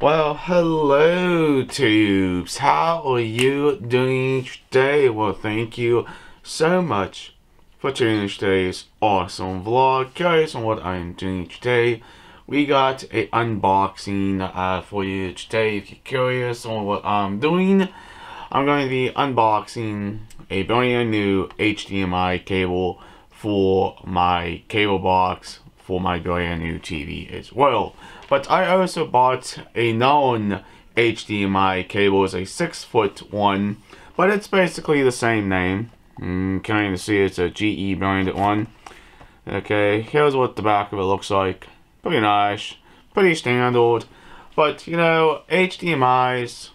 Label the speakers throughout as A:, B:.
A: Well, hello tubes. How are you doing today? Well, thank you so much for tuning in today's awesome vlog. Curious on what I'm doing today. We got a unboxing for you today. If you're curious on what I'm doing, I'm going to be unboxing a brand new HDMI cable for my cable box for my brand new TV as well. But I also bought a non-HDMI cable. It's a 6-foot one, but it's basically the same name. Can you see it's a GE branded one? Okay, here's what the back of it looks like. Pretty nice, pretty standard. But you know, HDMIs,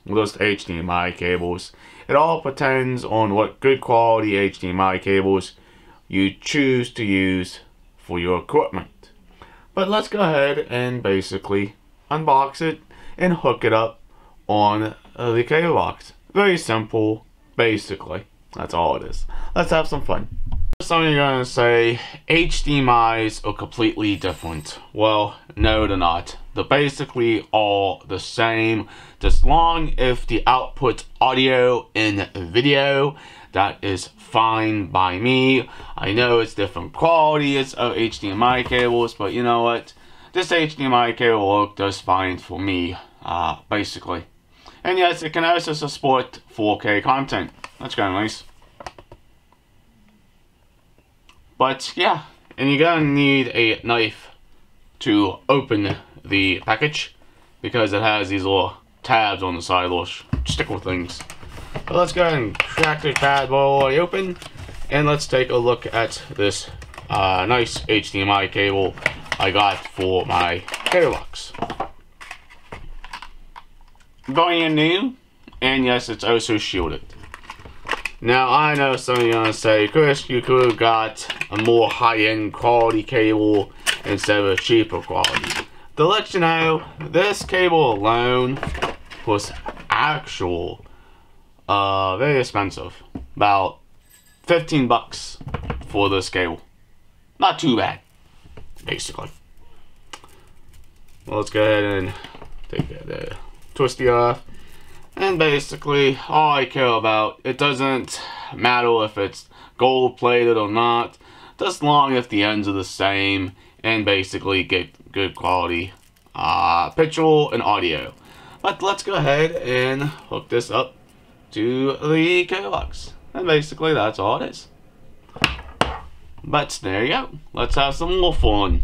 A: just HDMI cables, it all depends on what good quality HDMI cables you choose to use for your equipment. But let's go ahead and basically unbox it and hook it up on the cable box. Very simple, basically. That's all it is. Let's have some fun. Some of you are going to say HDMIs are completely different. Well, no they're not. They're basically all the same. Just long if the output audio and video, that is fine by me. I know it's different qualities of HDMI cables, but you know what? This HDMI cable works just fine for me, basically. And yes, it can also support 4K content. That's kind of nice. But yeah, and you're gonna need a knife to open the package because it has these little tabs on the side, little sticker things. So let's go ahead and crack this bad boy open, and let's take a look at this nice HDMI cable I got for my cable box. Brand new, and yes, it's also shielded. Now I know some of you are gonna say, Chris, you could have got a more high-end quality cable instead of a cheaper quality. To let you know, this cable alone was very expensive. About 15 bucks for this cable. Not too bad, basically. Well, let's go ahead and take that twisty off. And basically, all I care about, it doesn't matter if it's gold plated or not, just long if the ends are the same, and basically get good quality picture and audio. But let's go ahead and hook this up to the cable box. And basically that's all it is. But there you go. Let's have some more fun.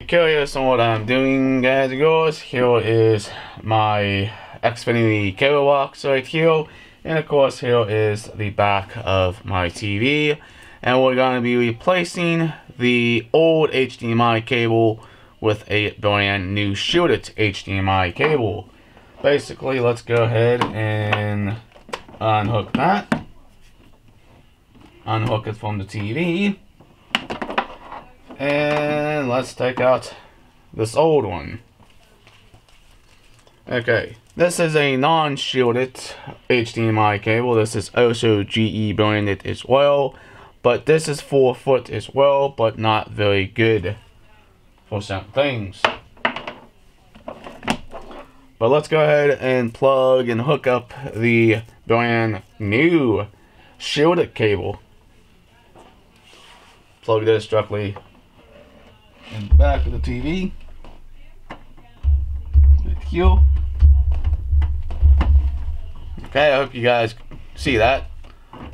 A: Curious on what I'm doing, guys and girls, here is my Xfinity cable box right here. And of course here is the back of my TV. And we're going to be replacing the old HDMI cable with a brand new shielded HDMI cable. Basically, let's go ahead and unhook that. Unhook it from the TV. And let's take out this old one. Okay, this is a non-shielded HDMI cable. This is also GE branded as well. But this is 4-foot as well, but not very good for some things. But let's go ahead and plug and hook up the brand new shielded cable. Plug this directly in the back of the TV. Right here. Okay, I hope you guys see that.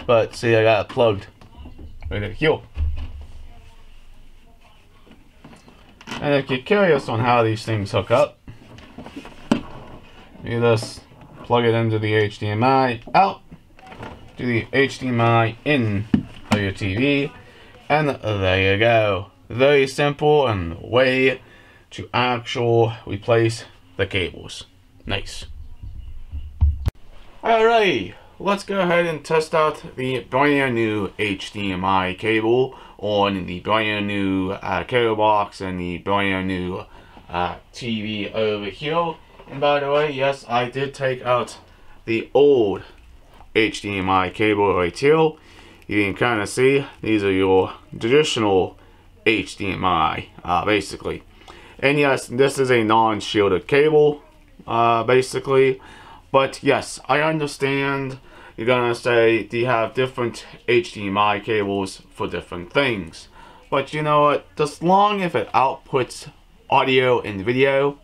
A: But see, I got it plugged right here. And if you're curious on how these things hook up, you just plug it into the HDMI out to the HDMI in of your TV, and there you go. Very simple and way to actually replace the cables. Nice. Alright, let's go ahead and test out the brand new HDMI cable on the brand new cable box and the brand new TV over here. And by the way, yes, I did take out the old HDMI cable right here. You can kind of see these are your traditional HDMI, basically. And yes, this is a non-shielded cable, basically. But yes, I understand you're gonna say, do you have different HDMI cables for different things? But you know what, as long as it outputs audio and video,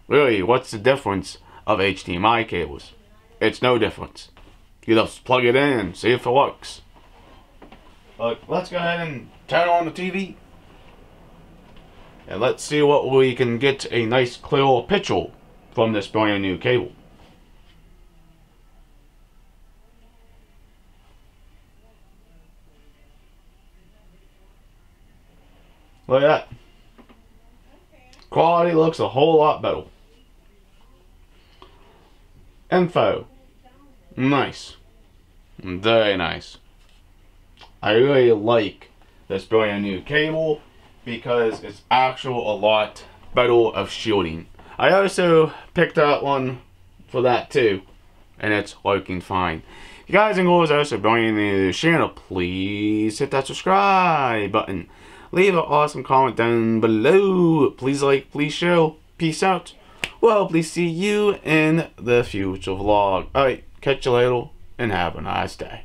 A: really, what's the difference of HDMI cables? It's no difference. You just plug it in and see if it works. But let's go ahead and turn on the TV. And let's see what we can get a nice clear picture from this brand new cable. Look at that. Quality looks a whole lot better. Info. Nice. Very nice. I really like this brand new cable because it's actually a lot better of shielding. I also picked up one for that too, and it's working fine. If you guys and girls are also brand new to the channel, please hit that subscribe button. Leave an awesome comment down below. Please like, please share. Peace out. Well, please see you in the future vlog. Alright, catch you later and have a nice day.